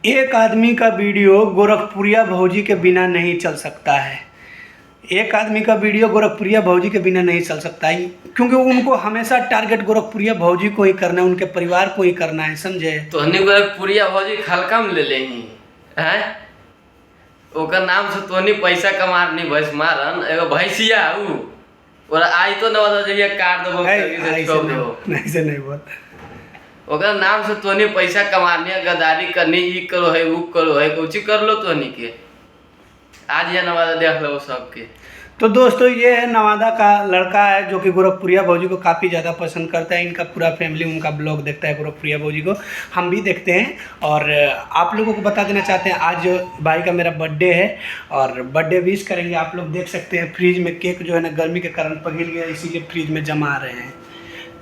एक आदमी का वीडियो गोरखपुरिया भौजी के बिना नहीं चल सकता है। एक आदमी का वीडियो गोरखपुरिया भौजी के बिना नहीं चल सकता है, क्योंकि उनको हमेशा टारगेट गोरखपुरिया भौजी को ही करना है, उनके परिवार को ही करना है, समझे। तो हनी गोरखपुरिया भौजी खलका में ले लेही हैं, ओकर नाम से तोनी पैसा कमारनी भैंस मारन एगो भैंसिया ऊ और आई तो न बता जइया काट देबो से छोड़ देबो ऐसे नहीं बोल। ओकर नाम से तोनी पैसा कमारनी गद्दारी करनी, ई करो है ऊ करो है, कुछ कर लो तोनी के आज या नवादा देख लो सबके। तो दोस्तों ये है नवादा का लड़का है जो कि गोरखपुरिया भौजी को काफ़ी ज़्यादा पसंद करता है। इनका पूरा फैमिली उनका ब्लॉग देखता है गोरखपुरिया भौजी को, हम भी देखते हैं। और आप लोगों को बता देना चाहते हैं आज भाई का मेरा बर्थडे है और बर्थडे विश करेंगे। आप लोग देख सकते हैं फ्रिज में केक जो है ना गर्मी के कारण पिघल गया, इसीलिए फ्रिज में जमा रहे हैं।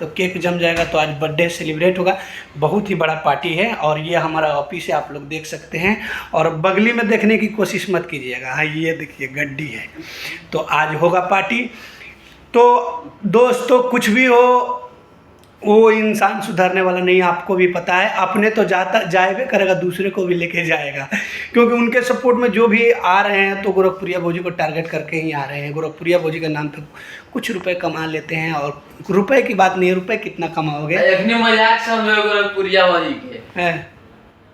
तो केक जम जाएगा तो आज बर्थडे सेलिब्रेट होगा। बहुत ही बड़ा पार्टी है और ये हमारा ऑफिस है, आप लोग देख सकते हैं। और बगली में देखने की कोशिश मत कीजिएगा, हाँ ये देखिए गड्डी है। तो आज होगा पार्टी। तो दोस्तों कुछ भी हो वो इंसान सुधरने वाला नहीं, आपको भी पता है। अपने तो जाएगा करेगा, दूसरे को भी लेके जाएगा, क्योंकि उनके सपोर्ट में जो भी आ रहे हैं तो गोरखपुरिया भौजी को टारगेट करके ही आ रहे हैं। गोरखपुरिया भौजी के नाम पे कुछ रुपए कमा लेते हैं, और रुपए की बात नहीं है, रुपए कितना कमाओगे। मजाक समझो गोरखपुरिया भौजी के है,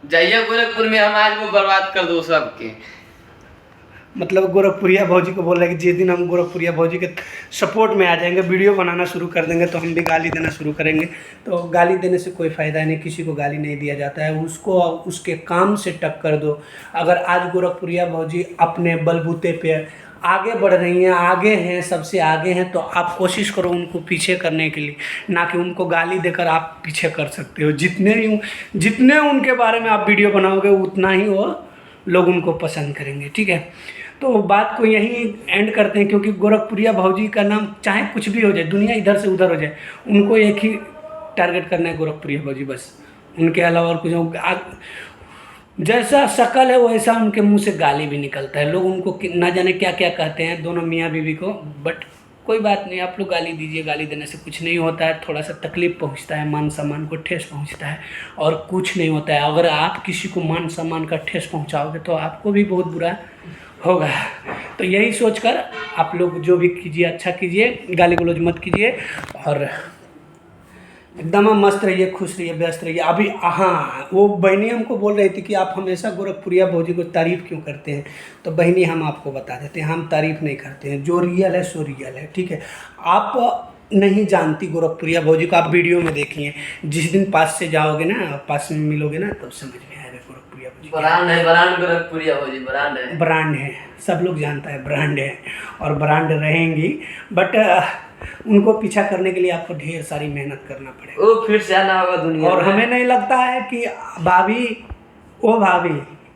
जाइए गोरखपुर में हम आज वो बर्बाद कर दो सबके। मतलब गोरखपुरिया भौजी को बोल रहे हैं कि जिस दिन हम गोरखपुरिया भौजी के सपोर्ट में आ जाएंगे, वीडियो बनाना शुरू कर देंगे, तो हम भी गाली देना शुरू करेंगे। तो गाली देने से कोई फ़ायदा नहीं, किसी को गाली नहीं दिया जाता है, उसको उसके काम से टक्कर दो। अगर आज गोरखपुरिया भौजी अपने बलबूते पे आगे बढ़ रही हैं, आगे हैं, सबसे आगे हैं, तो आप कोशिश करो उनको पीछे करने के लिए, ना कि उनको गाली देकर आप पीछे कर सकते हो। जितने उनके बारे में आप वीडियो बनाओगे उतना ही वो लोग उनको पसंद करेंगे, ठीक है। तो बात को यहीं एंड करते हैं, क्योंकि गोरखपुरिया भौजी का नाम चाहे कुछ भी हो जाए, दुनिया इधर से उधर हो जाए, उनको एक ही टारगेट करना है गोरखपुरिया भौजी, बस। उनके अलावा और कुछ जैसा शक्ल है वैसा उनके मुंह से गाली भी निकलता है। लोग उनको ना जाने क्या क्या कहते हैं, दोनों मियाँ बीवी को। बट कोई बात नहीं, आप लोग गाली दीजिए, गाली देने से कुछ नहीं होता है। थोड़ा सा तकलीफ पहुंचता है, मान सम्मान को ठेस पहुंचता है, और कुछ नहीं होता है। अगर आप किसी को मान सम्मान का ठेस पहुंचाओगे तो आपको भी बहुत बुरा होगा। तो यही सोचकर आप लोग जो भी कीजिए अच्छा कीजिए, गाली गलौज मत कीजिए, और एकदम मस्त रहिए, खुश रहिए, व्यस्त रहिए। अभी हाँ, वो बहनी हमको बोल रही थी कि आप हमेशा गोरखपुरिया भौजी को तारीफ़ क्यों करते हैं। तो बहनी हम आपको बता देते हैं, हम तारीफ़ नहीं करते हैं, जो रियल है सो रियल है, ठीक है। आप नहीं जानती गोरखपुरिया भौजी को, आप वीडियो में देखिए। जिस दिन पास से जाओगे ना, पास में मिलोगे ना, तो समझ में आएगा गोरखपुरिया भौजी ब्रांड है, ब्रांड गोरखपुरिया भौजी ब्रांड है, ब्रांड है, सब लोग जानता है ब्रांड है, और ब्रांड रहेंगी। बट उनको पीछा करने के लिए आपको ढेर सारी मेहनत करना पड़ेगा, वो फिर से आना होगा दुनिया। और हमें नहीं लगता है कि भाभी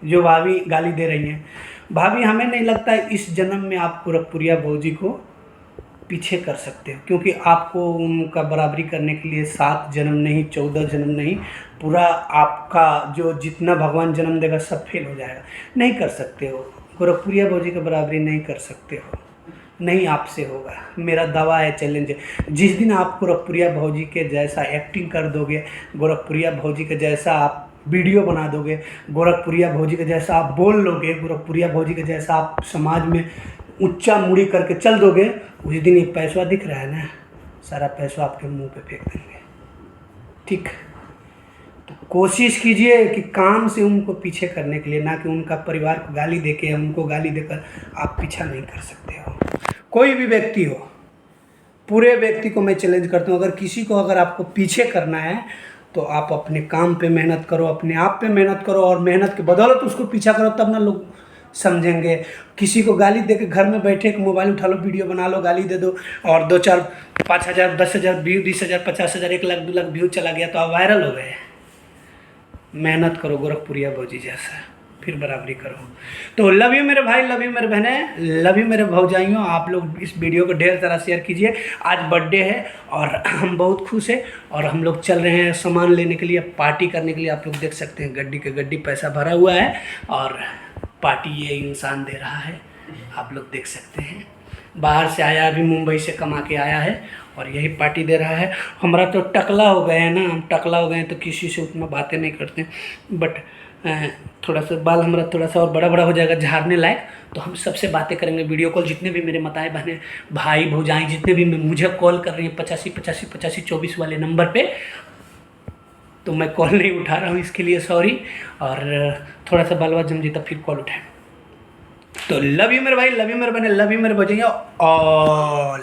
जो भाभी गाली दे रही हैं, भाभी हमें नहीं लगता है इस जन्म में आप गोरखपुरिया भौजी को पीछे कर सकते हो, क्योंकि आपको उनका बराबरी करने के लिए 7 जन्म नहीं, 14 जन्म नहीं, पूरा आपका जो जितना भगवान जन्म देगा सब फेल हो जाएगा। नहीं कर सकते हो, गोरखपुरिया भौजी की बराबरी नहीं कर सकते हो, नहीं आपसे होगा, मेरा दावा है, चैलेंज है। जिस दिन आप गोरखपुरिया भौजी के जैसा एक्टिंग कर दोगे, गोरखपुरिया भौजी के जैसा आप वीडियो बना दोगे, गोरखपुरिया भौजी के जैसा आप बोल लोगे, गोरखपुरिया भौजी के जैसा आप समाज में ऊंचा मुड़ी करके चल दोगे, उस दिन ये पैसा दिख रहा है ना, सारा पैसा आपके मुंह पे फेंक देंगे, ठीक। तो कोशिश कीजिए कि काम से उनको पीछे करने के लिए, ना कि उनका परिवार को गाली देके, उनको गाली देकर आप पीछा नहीं कर सकते हो। कोई भी व्यक्ति हो, पूरे व्यक्ति को मैं चैलेंज करता हूँ, अगर किसी को अगर आपको पीछे करना है तो आप अपने काम पे मेहनत करो, अपने आप पे मेहनत करो, और मेहनत के बदौलत उसको पीछा करो, तब ना लोग समझेंगे। किसी को गाली दे के घर में बैठे एक मोबाइल उठा लो, वीडियो बना लो, गाली दे दो, और 2 4 5 हज़ार 10 हज़ार व्यू, 20 हज़ार 50 हज़ार 1 लाख 2 लाख व्यू चला गया तो आप वायरल हो गए। मेहनत करो गोरखपुरिया भौजी जैसा, फिर बराबरी करो। तो लव यू मेरे भाई, लव यू मेरे बहनें, लव यू मेरे भौजाइयों। आप लोग इस वीडियो को ढेर सारा शेयर कीजिए। आज बर्थडे है और हम बहुत खुश हैं, और हम लोग चल रहे हैं सामान लेने के लिए, पार्टी करने के लिए। आप लोग देख सकते हैं गड्डी के गड्डी पैसा भरा हुआ है, और पार्टी ये इंसान दे रहा है, आप लोग देख सकते हैं। बाहर से आया, अभी मुंबई से कमा के आया है, और यही पार्टी दे रहा है। हमारा तो टकला हो गए हैं ना, हम टकला हो गए हैं तो किसी से उतना बातें नहीं करते, बट थोड़ा सा बाल हमारा थोड़ा सा और बड़ा बड़ा हो जाएगा, झाड़ने लायक, तो हम सबसे बातें करेंगे वीडियो कॉल। जितने भी मेरे माताएं बहनें भाई भौजाएं जितने भी मुझे कॉल कर रही हैं 85 वाले नंबर पे, तो मैं कॉल नहीं उठा रहा हूँ, इसके लिए सॉरी। और थोड़ा सा बाल बाल जम जाता फिर कॉल उठाएं। तो लव यू मेरे भाई, लव यू मेरे बहने, लव यू मेरे भौजाइया ऑल।